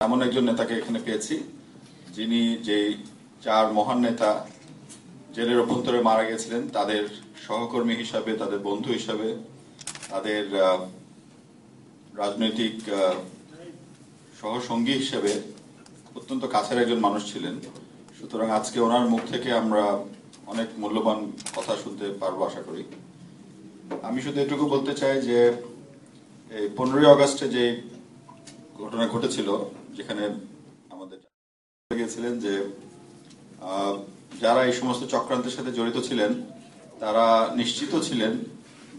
এমন একজন নেতাকে এখানে পেয়েছি যিনি যে চার মহান নেতা জেলের অভ্যন্তরে মারা গেছিলেন তাদের সহকর্মী হিসাবে, তাদের বন্ধু হিসাবে, তাদের রাজনৈতিক সহসঙ্গী হিসেবে অত্যন্ত কাছের একজন মানুষ ছিলেন। সুতরাং আজকে ওনার মুখ থেকে আমরা অনেক মূল্যবান কথা শুনতে পারবো আশা করি। আমি শুধু এটুকু বলতে চাই যে এই 15ই আগস্টে যে ঘটনা ঘটেছিল, যেখানে আমাদের গিয়েছিলেন যে যারা এই সমস্ত চক্রান্তের সাথে জড়িত ছিলেন তারা নিশ্চিত ছিলেন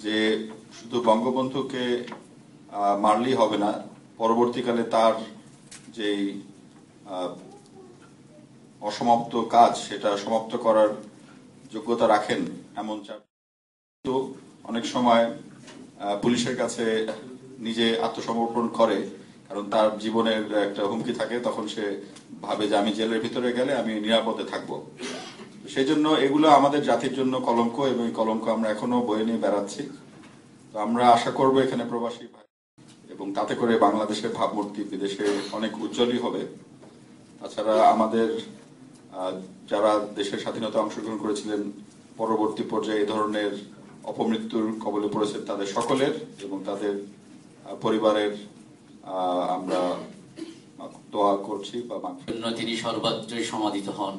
যে শুধু বঙ্গবন্ধুকে মারলেই হবে না, পরবর্তীকালে তার যে অসমাপ্ত কাজ সেটা সমাপ্ত করার যোগ্যতা রাখেন এমন তো অনেক সময় পুলিশের কাছে নিজে আত্মসমর্পণ করে, কারণ তার জীবনের একটা হুমকি থাকে। তখন সে ভাবে যে আমি জেলের ভিতরে গেলে আমি নিরাপদে থাকবো। সেই জন্য এগুলো আমাদের জাতির জন্য কলঙ্ক, এবং এই কলঙ্ক আমরা এখনো বয়ে নিয়ে বেড়াচ্ছি। তো আমরা আশা করবো এখানে প্রবাসী ভাই, এবং তাতে করে বাংলাদেশের ভাবমূর্তি বিদেশে অনেক উজ্জ্বলই হবে। তাছাড়া আমাদের যারা দেশের স্বাধীনতা অংশগ্রহণ করেছিলেন, পরবর্তী পর্যায়ে এই ধরনের অপমৃত্যুর কবলে পড়েছেন তাদের সকলের এবং তাদের পরিবারের আমরা দোয়া করছি। তিনি সর্বত্রই সমাধিত হন।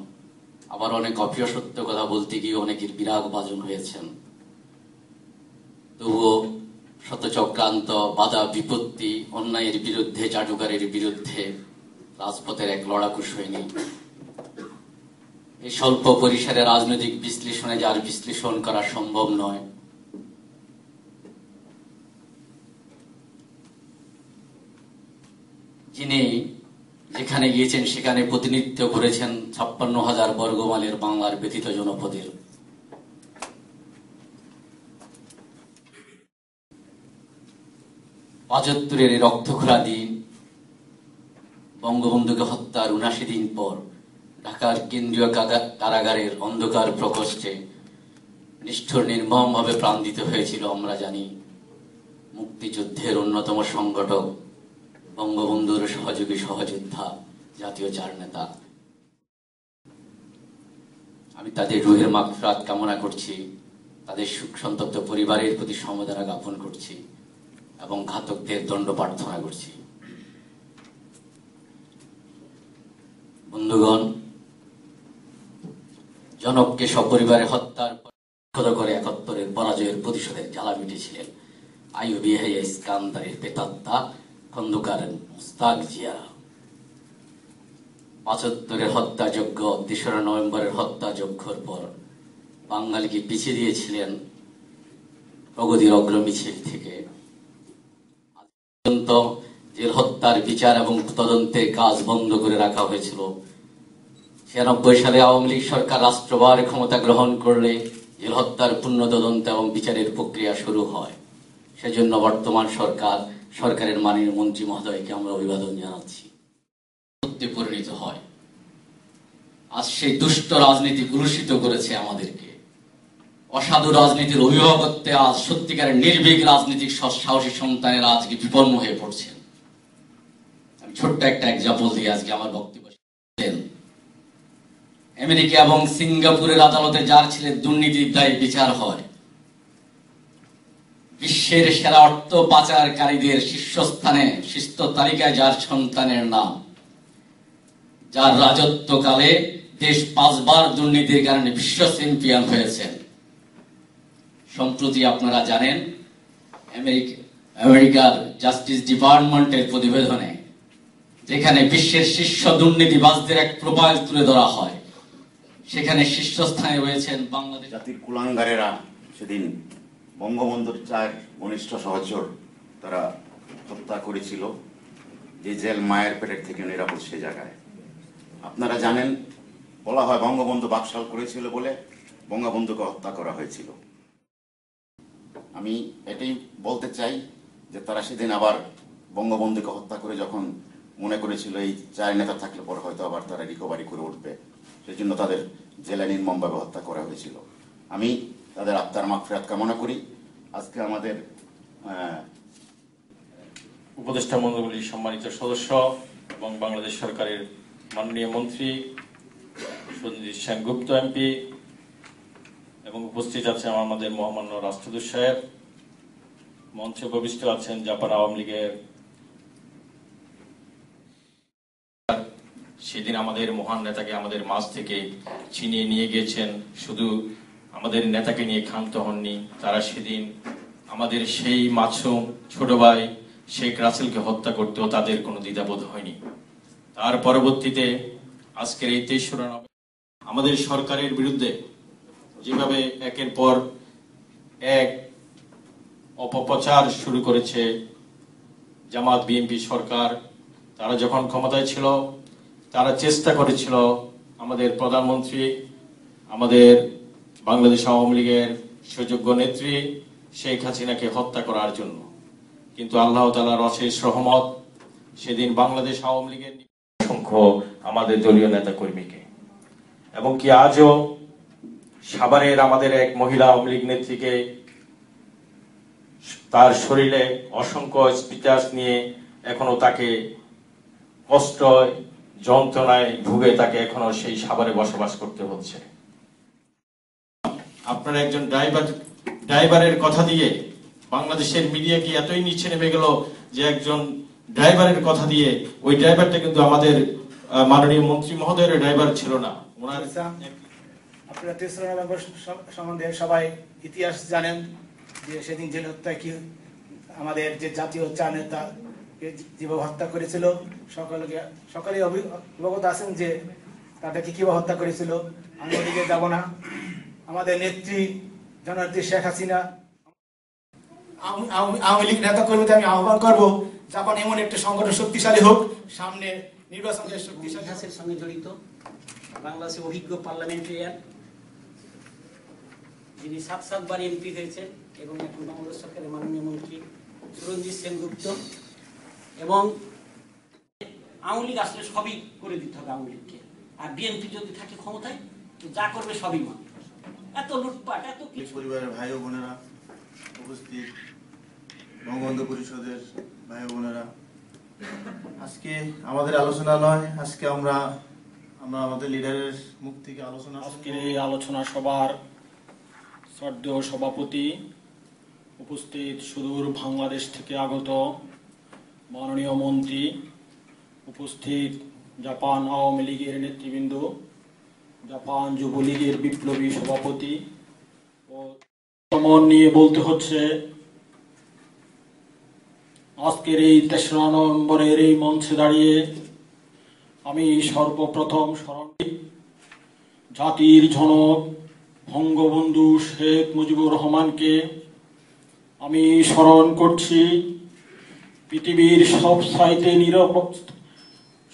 আবার অনেক অপ্রিয় সত্য কথা বলতে গিয়ে অনেকের বিরাগ ভাজন হয়েছেন। তবুও শত চক্রান্ত, বাধা বিপত্তি, অন্যায়ের বিরুদ্ধে, জাদুকারের বিরুদ্ধে রাজপথের এক লড়াকু সৈনিক। এই স্বল্প পরিসরে রাজনৈতিক বিশ্লেষণে যার বিশ্লেষণ করা সম্ভব নয়, যিনি যেখানে গিয়েছেন সেখানে প্রতিনিধিত্ব করেছেন 56,000 বর্গমাইলের বাংলার ব্যথিত জনপদের। পঁচাত্তরের রক্তখোলা দিন, বঙ্গবন্ধুকে হত্যার 79 দিন পর ঢাকার কেন্দ্রীয় কারাগারের অন্ধকার প্রকোষ্ঠে নিষ্ঠুর নির্মমভাবে প্রাণ দিতে হয়েছিল আমরা জানি মুক্তিযুদ্ধের অন্যতম সংগঠক, বঙ্গবন্ধুর সহযোগী সহযোদ্ধা, জাতীয় চার নেতা। আমি তাদের রুহের মাগফিরাত কামনা করছি, তাদের শোক সন্তপ্ত পরিবারের প্রতি সমবেদনা জ্ঞাপন করছি এবং ঘাতকদের দণ্ড প্রার্থনা করছি। বন্ধুগণ, জনককে সপরিবারে হত্যার পর করে 71-এর পরাজয়ের প্রতিশোধের জ্বালা মিটেছিলেন আইয়ুব ইয়াহিয়া ইস্কান্দারের প্রেতাত্মা খন্দকার মুস্তাক জিয়ারা। 75-এর হত্যাযজ্ঞ, 3রা নভেম্বরের হত্যাযজ্ঞের পর বাঙালিকে পিছিয়ে দিয়েছিলেন প্রগতির অগ্রমিছিল থেকে। আজ পর্যন্ত জেল হত্যার বিচার এবং তদন্তের কাজ বন্ধ করে রাখা হয়েছিল। 96 সালে আওয়ামী লীগ সরকার রাষ্ট্রভার ক্ষমতা গ্রহণ করলে জেল হত্যার পূর্ণ তদন্ত এবং বিচারের প্রক্রিয়া শুরু হয়। সেজন্য বর্তমান সরকারের মাননীয় মন্ত্রী মহোদয়কে আমরা অভিবাদন জানাচ্ছি। পরিণত হয় আজ সেই দুষ্ট রাজনীতি কলুষিত করেছে আমাদেরকে। অসাধু রাজনীতির অভিভাবকত্বে আজ সত্যিকারের নির্ভীক রাজনীতিক সাহসী সন্তানেরা আজকে বিপন্ন হয়ে পড়ছেন। আমি ছোট্ট একটা এক্সাম্পল দিয়ে আজকে আমার বক্তব্য। আমেরিকা এবং সিঙ্গাপুরের আদালতে যার ছেলের দুর্নীতির দায়ে বিচার হয়, বিশ্বের সেরা অর্থ পাচারকারীদের শীর্ষস্থানে শীর্ষ তালিকায় যার সন্তানের নাম, যার রাজত্বকালে দেশ 5 বার দুর্নীতির কারণে বিশ্ব চ্যাম্পিয়ন হয়েছেন। সম্প্রতি আপনারা জানেন আমেরিকার জাস্টিস ডিপার্টমেন্টের প্রতিবেদনে যেখানে বিশ্বের শীর্ষ দুর্নীতিবাজদের এক প্রোফাইল তুলে ধরা হয়, সেখানে শীর্ষস্থানে রয়েছেন বাংলাদেশ। জাতির কুলাঙ্গারেরা সেদিন বঙ্গবন্ধুর 4 ঘনিষ্ঠ সহচর তারা হত্যা করেছিল, যে জেল মায়ের পেটের থেকে নিরাপদ সে জায়গায়। আপনারা জানেন, বলা হয় বঙ্গবন্ধু বাকশাল করেছিল বলে বঙ্গবন্ধুকে হত্যা করা হয়েছিল। আমি এটাই বলতে চাই যে তারা সেদিন আবার বঙ্গবন্ধুকে হত্যা করে যখন মনে করেছিল এই 4 নেতা থাকলে পরে হয়তো আবার তারা রিকভারি করে উঠবে, সেই জন্য তাদের জেলে নির্মমভাবে হত্যা করা হয়েছিল। আমি তাদের আত্মার মাগফিরাত কামনা করি। আজকে আমাদের উপদেষ্টা মণ্ডলীর সম্মানিত সদস্য, এবং বাংলাদেশ সরকারের মাননীয় মন্ত্রী সঞ্জিত সেনগুপ্ত এমপি এবং উপস্থিত আছেন আমাদের মহামান্য রাষ্ট্রদূত সাহেব, মঞ্চে উপবিষ্ট আছেন জাপান আওয়ামী লীগের। সেদিন আমাদের মহান নেতাকে আমাদের মাঝ থেকে ছিনিয়ে নিয়ে গিয়েছেন। শুধু আমাদের নেতাকে নিয়ে ক্ষান্ত হননি, তারা সেদিন আমাদের সেই মাসুম ছোট ভাই শেখ রাসেলকে হত্যা করতেও তাদের কোনো দ্বিধাবোধ হয়নি। তার পরবর্তীতে আজকের এই 23 নভেম্বর আমাদের সরকারের বিরুদ্ধে যেভাবে একের পর এক অপপ্রচার শুরু করেছে জামাত বিএনপি সরকার, তারা যখন ক্ষমতায় ছিল তারা চেষ্টা করেছিল আমাদের প্রধানমন্ত্রী, আমাদের বাংলাদেশ আওয়ামী লীগের সুযোগ্য নেত্রী শেখ হাসিনাকে হত্যা করার জন্য। কিন্তু আল্লাহ তাআলার অশেষ রহমত, সেদিন বাংলাদেশ আওয়ামী লীগের অসংখ্য আমাদের দলীয় নেতা কর্মীকে, এবং কি আজও সাভারের আমাদের এক মহিলা আওয়ামী লীগ নেত্রীকে তার শরীরে অসংখ্য স্পিচার্স নিয়ে এখনো তাকে কষ্ট যন্ত্রণায় ভুগে তাকে এখনো সেই সাভারে বসবাস করতে হচ্ছে। আপনার একজন ড্রাইভারের কথা দিয়ে বাংলাদেশের মিডিয়া কি এতই নিচে নেমে গেল যে একজন ড্রাইভারের কথা দিয়ে, ওই ড্রাইভারটা কিন্তু আমাদের মাননীয় মন্ত্রী মহোদয়ের ড্রাইভার ছিল না। ওনার আপনারা 23 নভেম্বর সম্বন্ধে সবাই ইতিহাস জানেন যে সেদিন জেল হত্যা কি আমাদের যে জাতীয় চা নেতা যেভাবে হত্যা করেছিল, সকলে অবগত আছেন যে তাদেরকে কিভাবে হত্যা করেছিল। আমি ওদিকে যাব না। আমাদের নেত্রী জননেত্রী শেখ হাসিনা, আওয়ামী লীগ নেতা কর্মীদের আমি আহ্বান করবো, জাপান এমন একটা সংগঠন শক্তিশালী হোক, সামনে নির্বাচনকে শক্তিশালী ইতিহাসের সঙ্গে জড়িত বাংলাদেশের অভিজ্ঞ পার্লামেন্টারিয়ান, যিনি 7 বার এমপি হয়েছেন এবং এখন বাংলাদেশ সরকারের মাননীয় মন্ত্রী সঞ্জিত সেনগুপ্ত। এবং আওয়ামী লীগ আসলে সবই করে দিতে হবে আওয়ামী লীগকে, আর বিএনপি যদি থাকে ক্ষমতায় তো যা করবে সবই মান। এত লুটপাট, এত পরিবারের ভাই ও বোনেরা উপস্থিত, বঙ্গবন্ধু পরিষদের ভাই ও বোনেরা, আজকে আমাদের আলোচনা নয়, আজকে আমরা আমাদের লিডারের মুখ থেকে আলোচনা। আজকের এই আলোচনা সভার শ্রদ্ধেয় সভাপতি, উপস্থিত সুদূর বাংলাদেশ থেকে আগত মাননীয় মন্ত্রী, উপস্থিত জাপান আওয়ামী লীগের নেতৃবৃন্দ, জাপান যুবলীগের বিপ্লবী সভাপতি ও মন নিয়ে বলতে হচ্ছে, আজকের এই 23 নভেম্বরের এই মঞ্চে দাঁড়িয়ে আমি সর্বপ্রথম স্মরণ জাতির জনক বঙ্গবন্ধু শেখ মুজিবুর রহমানকে আমি স্মরণ করছি। পৃথিবীর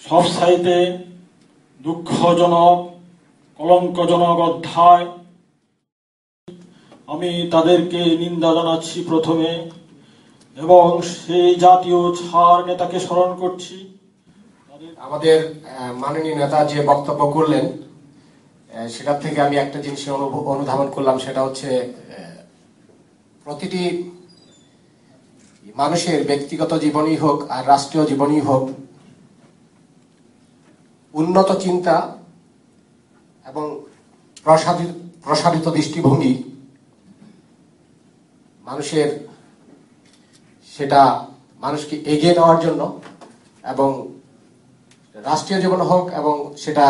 সবচাইতে দুঃখজনক কলঙ্কজনক অধ্যায়, আমি তাদেরকে নিন্দা জানাচ্ছি প্রথমে, এবং সেই জাতীয় ছাড় নেতাকে স্মরণ করছি। আমাদের মাননীয় নেতা যে বক্তব্য করলেন সেটার থেকে আমি একটা জিনিস অনুধাবন করলাম, সেটা হচ্ছে প্রতিটি মানুষের ব্যক্তিগত জীবনই হোক আর রাষ্ট্রীয় জীবনই হোক, উন্নত চিন্তা এবং প্রসারিত দৃষ্টিভঙ্গি মানুষের, সেটা মানুষকে এগিয়ে নেওয়ার জন্য, এবং রাষ্ট্রীয় জীবন হোক এবং সেটা